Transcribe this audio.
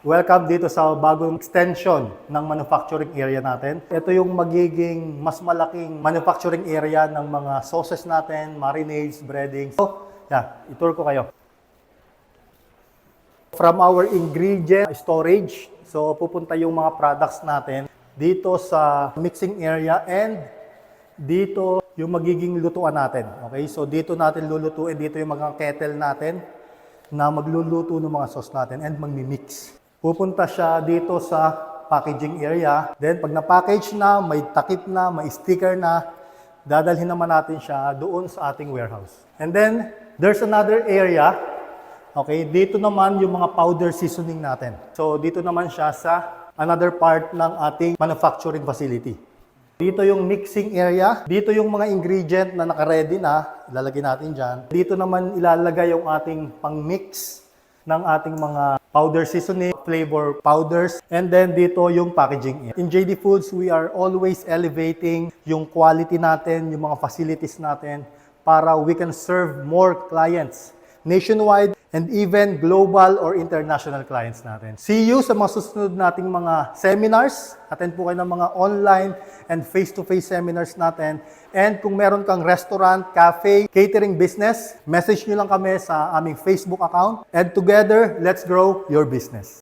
Welcome dito sa bagong extension ng manufacturing area natin. Ito yung magiging mas malaking manufacturing area ng mga sauces natin, marinades, breadings. So, itur ko kayo. From our ingredient storage, so pupunta yung mga products natin dito sa mixing area and dito yung magiging lutuan natin. Okay, so dito natin lulutuin, dito yung mga kettle natin na magluluto ng mga sauce natin and magmi-mix. Pupunta siya dito sa packaging area. Then pag na-package na, may takip na, may sticker na, dadalhin naman natin siya doon sa ating warehouse. And then there's another area. Okay, dito naman yung mga powder seasoning natin. So dito naman siya sa another part ng ating manufacturing facility. Dito yung mixing area. Dito yung mga ingredient na naka-ready na, ilalagay natin dyan. Dito naman ilalagay yung ating pang-mix ng ating mga powder seasoning, flavor powders, and then dito yung packaging. In JD Foods, we are always elevating yung quality natin, yung mga facilities natin para we can serve more clients nationwide and even global or international clients natin. See you sa mga susunod nating mga seminars. Attend po kayo ng mga online and face-to-face seminars natin. And kung meron kang restaurant, cafe, catering business, message nyo lang kami sa aming Facebook account. And together, let's grow your business.